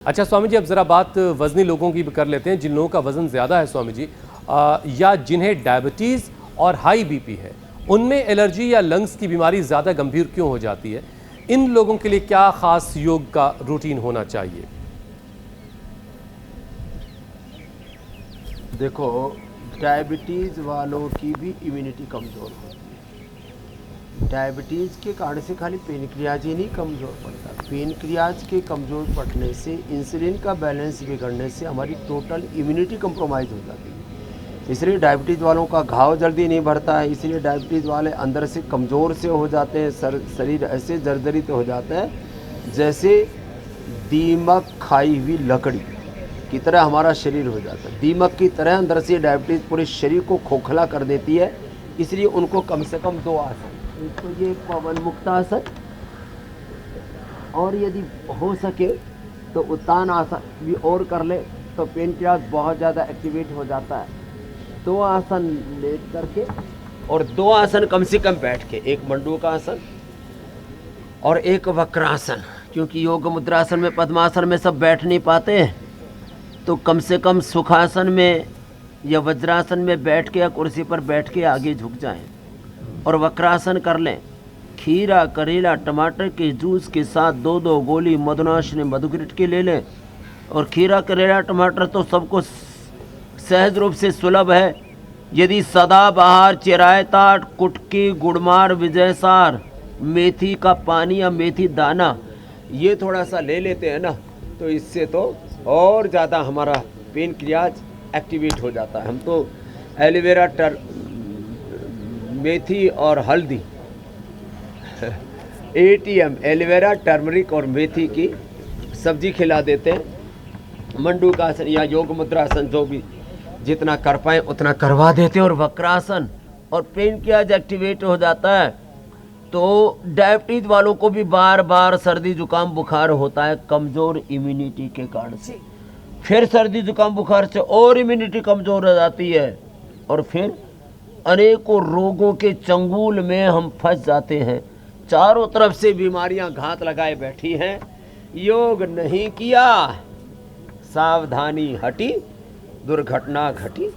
अच्छा स्वामी जी, अब ज़रा बात वज़नी लोगों की भी कर लेते हैं। जिन लोगों का वज़न ज़्यादा है स्वामी जी, या जिन्हें डायबिटीज़ और हाई बीपी है, उनमें एलर्जी या लंग्स की बीमारी ज़्यादा गंभीर क्यों हो जाती है? इन लोगों के लिए क्या ख़ास योग का रूटीन होना चाहिए? देखो, डायबिटीज़ वालों की भी इम्यूनिटी कमज़ोर होती है। डायबिटीज़ के कारण से खाली पेनक्रियाज ही नहीं कमज़ोर पड़ता, पेनक्रियाज के कमज़ोर पड़ने से इंसुलिन का बैलेंस बिगड़ने से हमारी टोटल इम्यूनिटी कंप्रोमाइज़ हो जाती है। इसलिए डायबिटीज़ वालों का घाव जल्दी नहीं भरता है, इसलिए डायबिटीज़ वाले अंदर से कमज़ोर से हो जाते हैं, शरीर ऐसे जर्जरित हो जाता है जैसे दीमक खाई हुई लकड़ी की तरह हमारा शरीर हो जाता है। दीमक की तरह अंदर से डायबिटीज़ पूरे शरीर को खोखला कर देती है। इसलिए उनको कम से कम 2 आसन, एक तो ये पवन मुक्तासन, और यदि हो सके तो उत्तान आसन भी और कर ले तो पेनक्रियाज बहुत ज़्यादा एक्टिवेट हो जाता है। 2 आसन लेट करके और 2 आसन कम से कम बैठ के, एक मंडूकासन और एक वक्रासन, क्योंकि योग मुद्रासन में पद्मासन में सब बैठ नहीं पाते हैं, तो कम से कम सुखासन में या वज्रासन में बैठ के या कुर्सी पर बैठ के आगे झुक जाएं और वक्रासन कर लें। खीरा, करेला, टमाटर के जूस के साथ 2-2 गोली मधुनाशिनी मधुग्रिट की ले लें। और खीरा, करेला, टमाटर तो सबको सहज रूप से सुलभ है। यदि सदाबहार, चिरायता, कुटकी, गुड़मार, विजयसार, मेथी का पानी या मेथी दाना ये थोड़ा सा ले लेते हैं ना, तो इससे तो और ज़्यादा हमारा पेनक्रियाज एक्टिवेट हो जाता है। हम तो एलोवेरा, मेथी और हल्दी ATM, एलोवेरा, टर्मरिक और मेथी की सब्जी खिला देते हैं। मंडूकासन या योग मुद्रासन जो भी जितना कर पाए उतना करवा देते हैं और वक्रासन, और पेनक्रियाज एक्टिवेट हो जाता है। तो डायबिटीज वालों को भी बार बार सर्दी जुकाम बुखार होता है कमज़ोर इम्यूनिटी के कारण से। फिर सर्दी जुकाम बुखार से और इम्यूनिटी कमज़ोर हो जाती है और फिर अनेकों रोगों के चंगुल में हम फंस जाते हैं। चारों तरफ से बीमारियां घात लगाए बैठी हैं। योग नहीं किया, सावधानी हटी, दुर्घटना घटी।